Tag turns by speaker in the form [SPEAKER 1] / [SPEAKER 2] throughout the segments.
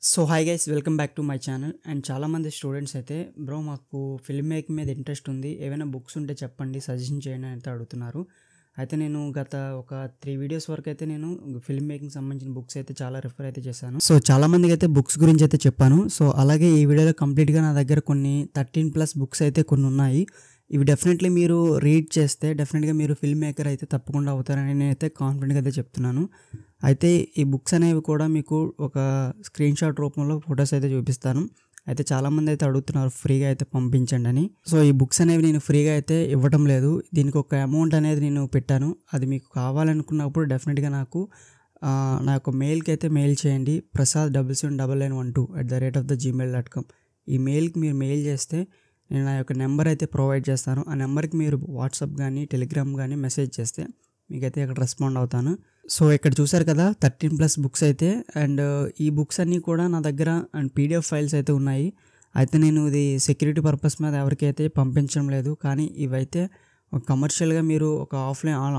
[SPEAKER 1] So hi guys, welcome back to my channel. And చాలామంది students అయితే bro మాకు film making మీద interest ఉంది, ఏవైనా బుక్స్ ఉంటే చెప్పండి, సజెషన్ చేయండి అని అయితే అడుగుతున్నారు. అయితే నేను గత ఒక 3 వీడియోస్ వరకు అయితే నేను ఫిల్మ్ మేకింగ్ సంబంధించిన బుక్స్ అయితే చాలా రిఫర్ అయితే చేశాను. సో చాలామందికి అయితే బుక్స్ గురించి అయితే చెప్పాను. సో అలాగే ఈ వీడియోలో కంప్లీట్గా నా దగ్గర కొన్ని 13+ బుక్స్ అయితే కొన్ని ఉన్నాయి. ఇవి డెఫినెట్లీ మీరు రీడ్ చేస్తే డెఫినెట్గా మీరు ఫిల్మ్ మేకర్ అయితే తప్పకుండా అవుతారని నేనైతే కాన్ఫిడెంట్గా అయితే చెప్తున్నాను. అయితే ఈ బుక్స్ అనేవి కూడా మీకు ఒక స్క్రీన్ షాట్ రూపంలో ఫొటోస్ అయితే చూపిస్తాను. అయితే చాలామంది అయితే అడుగుతున్నారు ఫ్రీగా అయితే పంపించండి అని. సో ఈ బుక్స్ అనేవి నేను ఫ్రీగా అయితే ఇవ్వడం లేదు, దీనికి ఒక అమౌంట్ అనేది నేను పెట్టాను. అది మీకు కావాలనుకున్నప్పుడు డెఫినెట్గా నా యొక్క మెయిల్కి అయితే మెయిల్ చేయండి, prasad779912@gmail.com. ఈ మెయిల్కి మీరు మెయిల్ చేస్తే నేను నా యొక్క నెంబర్ అయితే ప్రొవైడ్ చేస్తాను. ఆ నెంబర్కి మీరు వాట్సాప్ కానీ టెలిగ్రామ్ కానీ మెసేజ్ చేస్తే మీకైతే ఇక్కడ రెస్పాండ్ అవుతాను. సో ఇక్కడ చూసారు కదా 13+ బుక్స్ అయితే. అండ్ ఈ బుక్స్ అన్నీ కూడా నా దగ్గర అండ్ PDF ఫైల్స్ అయితే ఉన్నాయి. అయితే నేను ఇది సెక్యూరిటీ పర్పస్ మీద ఎవరికైతే పంపించడం లేదు, కానీ ఇవైతే కమర్షియల్గా మీరు ఒక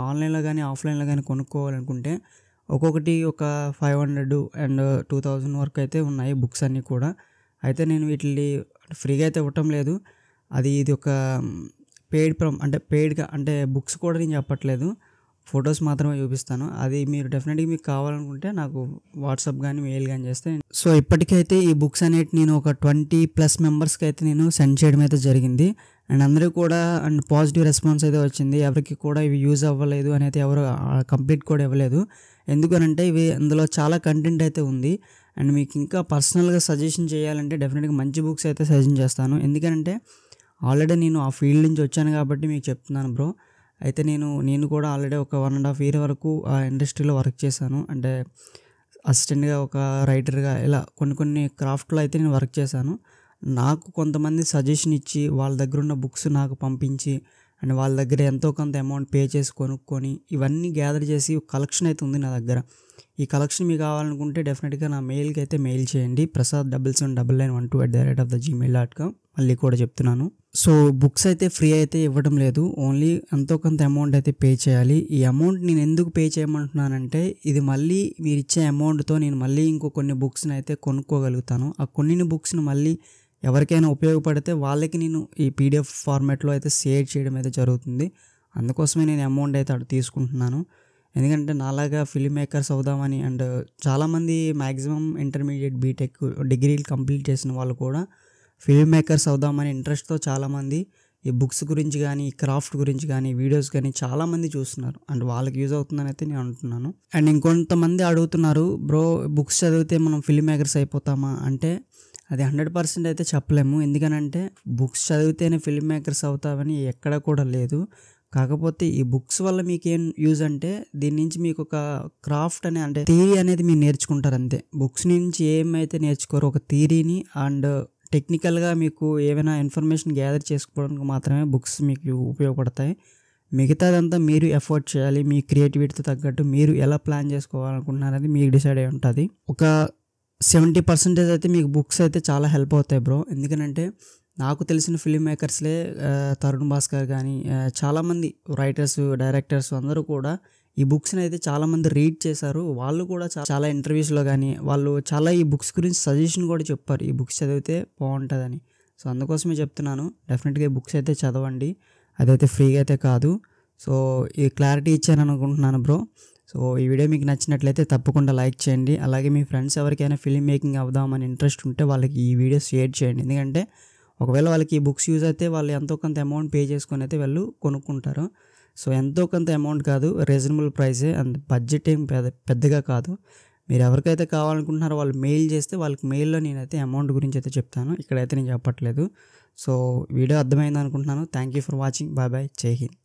[SPEAKER 1] ఆన్లైన్లో కానీ ఆఫ్లైన్లో కానీ కొనుక్కోవాలనుకుంటే ఒక్కొక్కటి ఒక 500 అండ్ 2000 వరకు అయితే ఉన్నాయి బుక్స్ అన్నీ కూడా. అయితే నేను వీటిని ఫ్రీగా అయితే ఇవ్వటం లేదు, ఇది ఒక పెయిడ్గా అంటే బుక్స్ కూడా నేను చెప్పట్లేదు, ఫొటోస్ మాత్రమే చూపిస్తాను. అది మీరు డెఫినెట్గా మీకు కావాలనుకుంటే నాకు వాట్సాప్ కానీ మెయిల్ కానీ చేస్తే. సో ఇప్పటికైతే ఈ బుక్స్ అనేవి నేను ఒక 20+ మెంబర్స్కి అయితే నేను సెండ్ చేయడం అయితే జరిగింది. అండ్ అందరూ కూడా అండ్ పాజిటివ్ రెస్పాన్స్ అయితే వచ్చింది. ఎవరికి కూడా ఇవి యూజ్ అవ్వలేదు అని అయితే ఎవరు కంప్లీట్ కూడా ఇవ్వలేదు. ఎందుకనంటే అందులో చాలా కంటెంట్ అయితే ఉంది. అండ్ మీకు ఇంకా పర్సనల్గా సజెషన్ చేయాలంటే డెఫినెట్గా మంచి బుక్స్ అయితే సజెషన్ చేస్తాను. ఎందుకంటే ఆల్రెడీ నేను ఆ ఫీల్డ్ నుంచి వచ్చాను కాబట్టి మీకు చెప్తున్నాను బ్రో. అయితే నేను కూడా ఆల్రెడీ ఒక 1.5 year వరకు ఆ ఇండస్ట్రీలో వర్క్ చేశాను. అంటే అసిస్టెంట్గా, ఒక రైటర్గా, ఇలా కొన్ని క్రాఫ్ట్లో అయితే నేను వర్క్ చేశాను. నాకు కొంతమంది సజెషన్ ఇచ్చి వాళ్ళ దగ్గర ఉన్న బుక్స్ నాకు పంపించి అండ్ వాళ్ళ దగ్గర ఎంతో కొంత అమౌంట్ పే చేసి కొనుక్కొని ఇవన్నీ గ్యాదర్ చేసి కలెక్షన్ అయితే ఉంది నా దగ్గర. ఈ కలెక్షన్ మీకు కావాలనుకుంటే డెఫినెట్గా నా మెయిల్కి అయితే మెయిల్ చేయండి, prasad779912@gmail.com. మళ్ళీ కూడా చెప్తున్నాను. సో బుక్స్ అయితే ఫ్రీ అయితే ఇవ్వడం లేదు, ఓన్లీ ఎంతో కొంత అమౌంట్ అయితే పే చేయాలి. ఈ అమౌంట్ నేను ఎందుకు పే చేయమంటున్నానంటే ఇది మళ్ళీ మీరు ఇచ్చే అమౌంట్తో నేను మళ్ళీ కొన్ని బుక్స్ని అయితే కొనుక్కోగలుగుతాను. ఆ కొన్ని బుక్స్ని మళ్ళీ ఎవరికైనా ఉపయోగపడితే వాళ్ళకి నేను ఈ PDF ఫార్మాట్లో అయితే షేర్ చేయడం అయితే జరుగుతుంది. అందుకోసమే నేను అమౌంట్ అయితే అక్కడ తీసుకుంటున్నాను. ఎందుకంటే నాలాగా ఫిల్మ్ మేకర్స్ అవుదామని అండ్ చాలామంది మ్యాక్సిమం ఇంటర్మీడియట్, బీటెక్, డిగ్రీలు కంప్లీట్ చేసిన వాళ్ళు కూడా ఫిల్మ్ మేకర్స్ అవుదామని ఇంట్రెస్ట్తో చాలామంది ఈ బుక్స్ గురించి కానీ, ఈ క్రాఫ్ట్ గురించి కానీ, వీడియోస్ కానీ చాలామంది చూస్తున్నారు. అండ్ వాళ్ళకి యూజ్ అవుతుందని అయితే నేను అంటున్నాను. అండ్ ఇంకొంతమంది అడుగుతున్నారు, బ్రో బుక్స్ చదివితే మనం ఫిల్మ్ మేకర్స్ అయిపోతామా అంటే అది 100% అయితే చెప్పలేము. ఎందుకనంటే బుక్స్ చదివితేనే ఫిల్మ్ మేకర్స్ అవుతామని ఎక్కడ కూడా లేదు. కాకపోతే ఈ బుక్స్ వల్ల మీకేం యూజ్ అంటే దీని నుంచి మీకు ఒక క్రాఫ్ట్ అంటే థియరీ అనేది మీరు నేర్చుకుంటారు అంతే. బుక్స్ నుంచి ఏమైతే నేర్చుకోరు, ఒక థియరీని అండ్ టెక్నికల్గా మీకు ఏమైనా ఇన్ఫర్మేషన్ గ్యాదర్ చేసుకోవడానికి మాత్రమే బుక్స్ మీకు ఉపయోగపడతాయి. మిగతాదంతా మీరు ఎఫర్ట్ చేయాలి. మీ క్రియేటివిటీతో తగ్గట్టు మీరు ఎలా ప్లాన్ చేసుకోవాలనుకుంటున్నారనేది మీకు డిసైడ్ అయి ఉంటుంది. ఒక 70% అయితే మీకు బుక్స్ అయితే చాలా హెల్ప్ అవుతాయి బ్రో. ఎందుకంటే నాకు తెలిసిన ఫిల్మ్ మేకర్స్లే తరుణ్ భాస్కర్ కానీ చాలామంది రైటర్స్, డైరెక్టర్స్ అందరూ కూడా ఈ బుక్స్ని అయితే చాలామంది రీడ్ చేశారు. వాళ్ళు కూడా చాలా ఇంటర్వ్యూస్లో కానీ వాళ్ళు చాలా ఈ బుక్స్ గురించి సజెషన్ కూడా చెప్పారు, ఈ బుక్స్ చదివితే బాగుంటుందని. సో అందుకోసమే చెప్తున్నాను, డెఫినెట్గా ఈ బుక్స్ అయితే చదవండి, అదైతే ఫ్రీగా అయితే కాదు. సో ఈ క్లారిటీ ఇచ్చాను అనుకుంటున్నాను బ్రో. సో ఈ వీడియో మీకు నచ్చినట్లయితే తప్పకుండా లైక్ చేయండి. అలాగే మీ ఫ్రెండ్స్ ఎవరికైనా ఫిల్మ్ మేకింగ్ అవుదామని ఇంట్రెస్ట్ ఉంటే వాళ్ళకి ఈ వీడియో షేర్ చేయండి. ఎందుకంటే ఒకవేళ వాళ్ళకి ఈ బుక్స్ యూజ్ అయితే వాళ్ళు ఎంతో కొంత అమౌంట్ పే చేసుకొని అయితే వాళ్ళు కొనుక్కుంటారు. సో ఎంతో కొంత అమౌంట్ కాదు, రీజనబుల్ ప్రైసే, అండ్ బడ్జెట్ ఏం పెద్దగా కాదు. మీరు ఎవరికైతే కావాలనుకుంటున్నారో వాళ్ళు మెయిల్ చేస్తే వాళ్ళకి మెయిల్లో నేనైతే అమౌంట్ గురించి అయితే చెప్తాను, ఇక్కడైతే నేను చెప్పట్లేదు. సో వీడియో అర్థమైంది అనుకుంటున్నాను. Thank you for watching. Bye bye, జై హింద్.